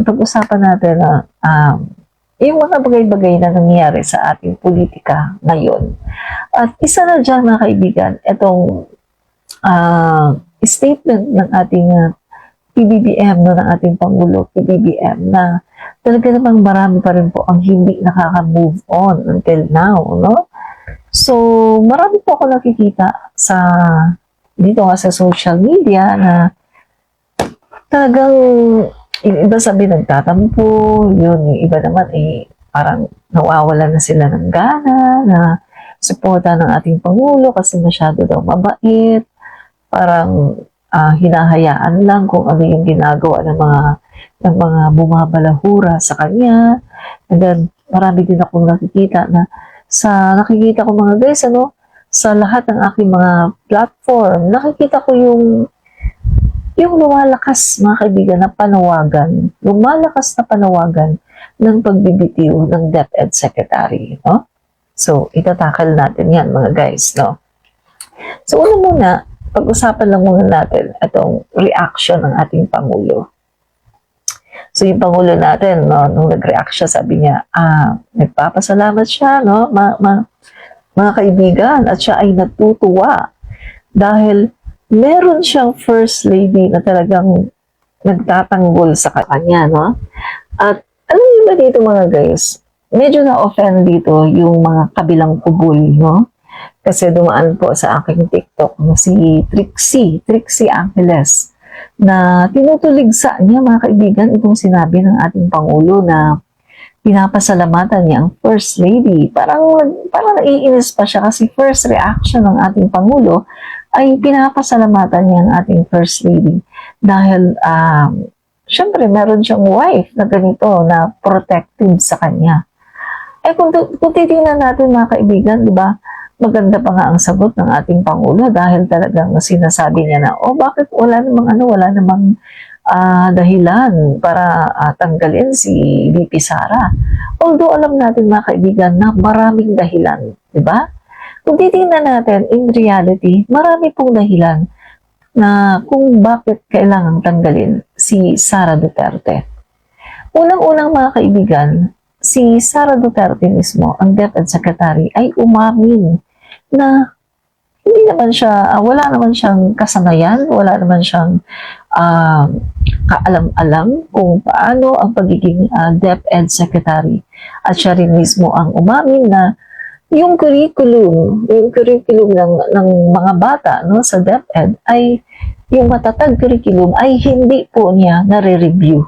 Pag-usapan natin na yung mga bagay-bagay na nangyayari sa ating politika ngayon. At isa na dyan, mga kaibigan, itong statement ng ating PBBM, no, ng ating Pangulo, PBBM, na talaga namang marami pa rin po ang hindi nakaka-move on until now, no? So, marami po ako nakikita dito nga sa social media na talagang yung iba sabi nagtatampo, yung iba naman parang nawawala na sila ng gana na suporta ng ating Pangulo kasi masyado daw mabait. Parang hinahayaan lang kung ano yung ginagawa ng mga bumabalahura sa kanya. And then, marami din akong nakikita na nakikita ko mga guys, sa lahat ng aking mga platform, nakikita ko yung lumalakas, mga kaibigan, na panawagan, lumalakas na panawagan ng pagbibitiw ng DepEd Secretary, no? So, itatakal natin yan, mga guys, no? So, una muna, pag-usapan lang muna natin itong reaction ng ating Pangulo. So, yung Pangulo natin, no, nung nag-react siya, sabi niya, nagpapasalamat siya, no, mga kaibigan, at siya ay natutuwa dahil meron siyang first lady na talagang nagtatanggol sa kanya, no? At alam niyo ba dito, mga guys, medyo na-offend dito yung mga kabilang kubol, no? Kasi dumaan po sa aking TikTok na si Trixie Angeles, na tinutuligsa niya, mga kaibigan, itong sinabi ng ating Pangulo na pinapasalamatan niya ang First Lady. Parang naiinis pa siya kasi first reaction ng ating Pangulo ay pinapasalamatan niya ang ating First Lady. Dahil, syempre, meron siyang wife na ganito, na protective sa kanya. Kung titingnan natin, mga kaibigan, di ba, maganda pa nga ang sagot ng ating Pangulo dahil talagang sinasabi niya na, bakit wala namang dahilan para tanggalin si VP Sara. Although alam natin, mga kaibigan, na maraming dahilan, di ba? Kung titingnan natin, in reality, marami pong dahilan na kung bakit kailangang tanggalin si Sara Duterte. Unang-unang, mga kaibigan, si Sara Duterte mismo, ang DepEd Secretary, ay umamin na hindi naman siya, wala naman siyang kasanayan, wala naman siyang kaalam-alam kung paano ang pagiging DepEd Secretary. At siya rin mismo ang umamin na yung curriculum ng mga bata, no, sa DepEd ay yung matatag curriculum ay hindi po niya nare-review.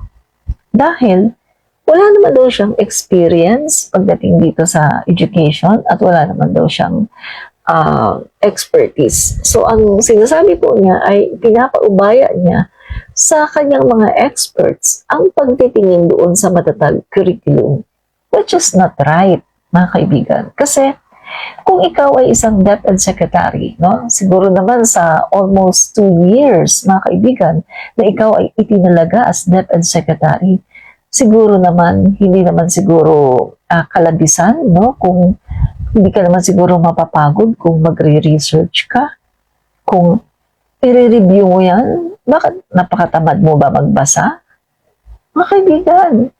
Dahil wala naman daw siyang experience pagdating dito sa education at wala naman daw siyang expertise. So, ang sinasabi po niya ay pinapaubaya niya sa kanyang mga experts ang pagtitingin doon sa matatag curriculum, which is not right, mga kaibigan. Kasi, kung ikaw ay isang DepEd Secretary, no, siguro naman sa almost 2 years, mga kaibigan, na ikaw ay itinalaga as DepEd Secretary, siguro naman, hindi naman siguro kalabisan, no, kung hindi ka naman siguro mapapagod kung magre-research ka, kung i-review mo yan, bakit napakatamad mo ba magbasa? Mga kaibigan,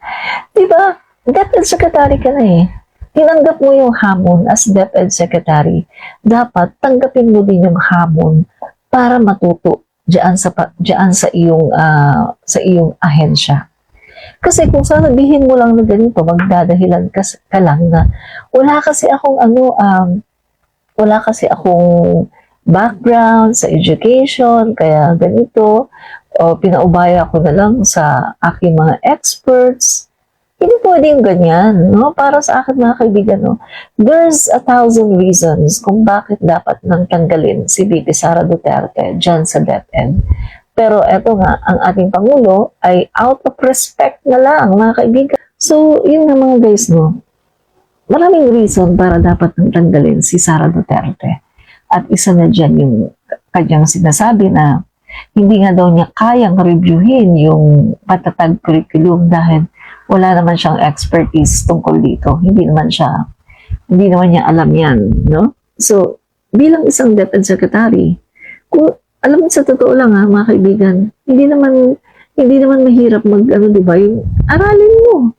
di ba, DepEd Secretary ka na eh. Tinanggap mo yung hamon as DepEd Secretary. Dapat tanggapin mo din yung hamon para matuto diyan sa iyong ahensya. Kasi kung sasabihin mo lang na ganito, magdadahilan ka lang na wala kasi akong background sa education, kaya ganito, o pinaubaya ko na lang sa aking mga experts. Hindi pwedeng ganyan, no? Para sa akin, mga kaibigan, no? There's 1,000 reasons kung bakit dapat nang tanggalin si VP Sara Duterte dyan sa DepEd. Pero eto nga, ang ating Pangulo ay out of respect na lang, mga kaibigan. So, yun nga, mga guys, no? Maraming reason para dapat nang tanggalin si Sara Duterte. At isa na dyan yung kanyang sinasabi na hindi nga daw niya kayang reviewin yung patatag curriculum dahil wala naman siyang expertise tungkol dito. Hindi naman niya alam yan, no? So, bilang isang DepEd Secretary, kung alam mo, sa totoo lang mga kaibigan, hindi naman Hindi naman mahirap di ba, yung aralin mo.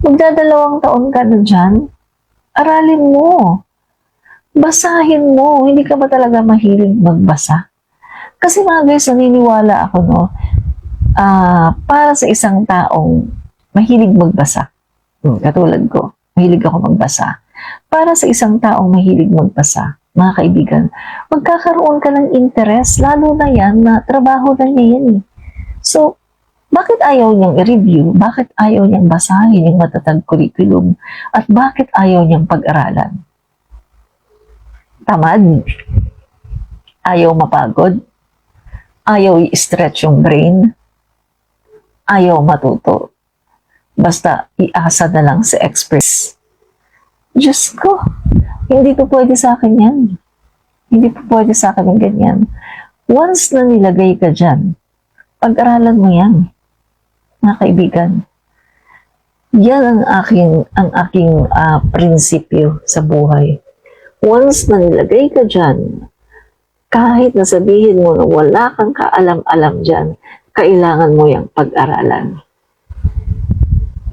Magdadalawang taon ka na dyan, aralin mo. Basahin mo. Hindi ka ba talaga mahilig magbasa? Kasi mga guys, naniniwala ako, para sa isang taong mahilig magbasa, katulad ko, mahilig ako magbasa. Para sa isang taong mahilig magbasa, mga kaibigan, magkakaroon ka ng interest, lalo na yan na trabaho na niya yan. So, bakit ayaw niyang i-review? Bakit ayaw niyang basahin yung matatag curriculum? At bakit ayaw niyang pag-aralan? Tamad? Ayaw mapagod? Ayaw i-stretch yung brain? Ayaw matuto? Basta iasa na lang sa experts. Diyos ko, hindi po pwede sa akin yan. Hindi po pwede sa akin yung ganyan. Once na nilagay ka dyan, pag-aralan mo yan, mga kaibigan. Yan ang aking prinsipyo sa buhay. Once na nilagay ka dyan, kahit na sabihin mo na wala kang kaalam-alam dyan, kailangan mo yung pag-aralan.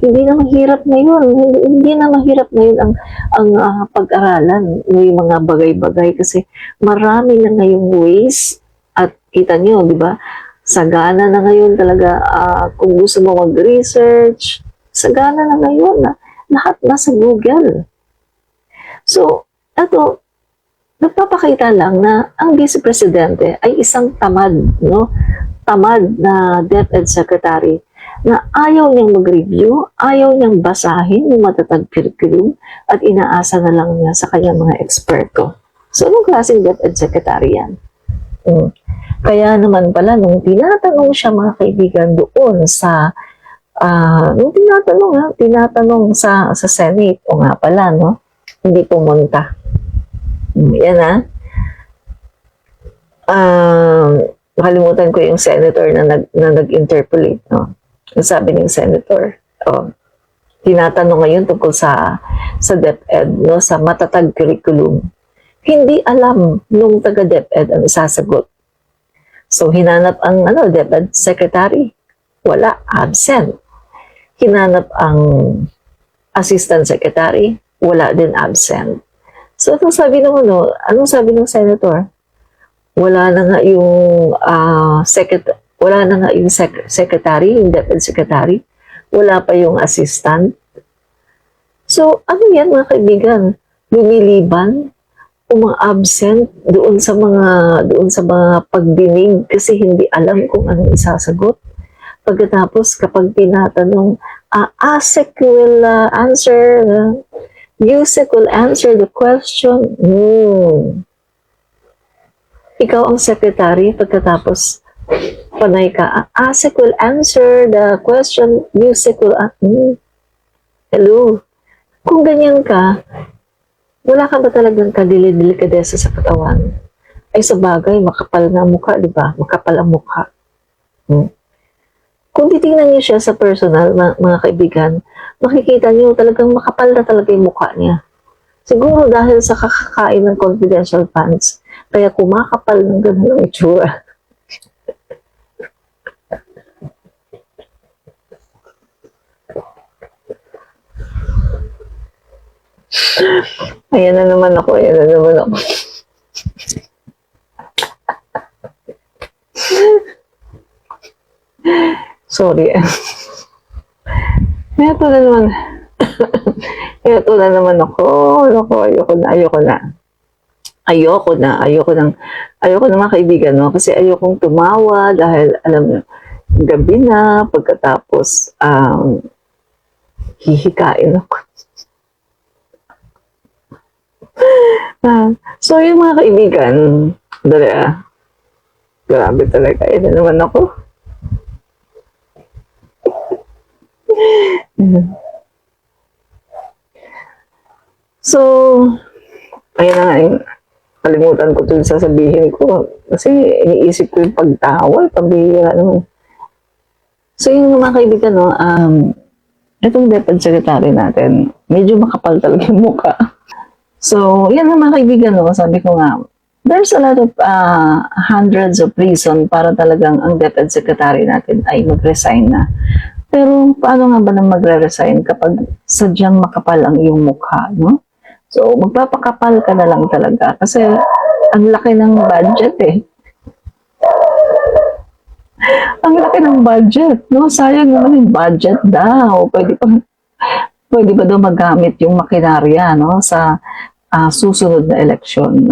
Hindi na mahirap na yun. Hindi na mahirap na yun ang pag-aralan. Yung mga bagay-bagay kasi marami na ngayong ways at kita nyo, di ba? Sagana na ngayon talaga kung gusto mo mag-research, sagana na ngayon na lahat nasa Google. So, ito, nagpapakita lang na ang Vice Presidente ay isang tamad, no? Tamad na DepEd Secretary na ayaw niyang mag-review, ayaw niyang basahin yung matatag curriculum at inaasa na lang niya sa kanyang mga eksperto. So, anong klaseng DepEd Secretary yan? Kaya naman pala, nung tinatanong siya mga kaibigan doon sa, nung tinatanong sa Senate, o nga pala, no? Hindi pumunta. Yan nakalimutan ko yung senator na nag-interpolate, no? Sabi ng senator, tinatanong ngayon tungkol sa DepEd, no? Sa matatag curriculum. Hindi alam nung taga-DepEd ang isasagot. So, hinanap ang DepEd Secretary. Wala, absent. Hinanap ang Assistant Secretary. Wala din, absent. So, anong sabi ng senator? Wala na nga yung secretary, yung DepEd Secretary. Wala pa yung assistant. So, ano yan mga kaibigan? Lumiliban? Uma-absent doon sa mga pagdinig kasi hindi alam kung anong isasagot. Pagkatapos kapag tinatanong, ASEC will answer, USEC will answer the question. Ikaw ang secretary, pagkatapos panay ka, ASEC will answer the question, USEC will hello. Kung ganyan ka, wala ka ba talagang kadili-delikadesa sa katawan? Ay sa bagay, makapal na mukha, di ba? Makapal ang mukha. Kung titingnan niyo siya sa personal, mga kaibigan, makikita niyo talagang makapal na talaga yung mukha niya. Siguro dahil sa kakakain ng confidential funds, kaya kumakapal ng gano'n ang itsura. Ayan na naman ako. Sorry. Ito na naman. Ito na naman ako. Ayoko na mga kaibigan, no? Kasi ayokong tumawa dahil alam mo, gabi na, pagkatapos hihikain ako. So, yung mga kaibigan, grabe talaga. Ito naman ako. So, ayun na nga, kalimutan ko ito yung sasabihin ko. Kasi iniisip ko yung pagtawa, pabihira naman. So, yung mga kaibigan, no, itong DepEd Secretary natin, medyo makapal talaga yung mukha. So, yan ang mga kaibigan, no, sabi ko nga, there's a lot of hundreds of reason para talagang ang DepEd Secretary natin ay mag-resign na. Pero paano nga ba na magre-resign kapag sadyang makapal ang iyong mukha, no? So, magpapakapal ka na lang talaga kasi ang laki ng budget eh. Ang laki ng budget, no? Sayang naman yung budget daw. Pwede ba daw magamit yung makinarya, no? Sa susunod na eleksyon.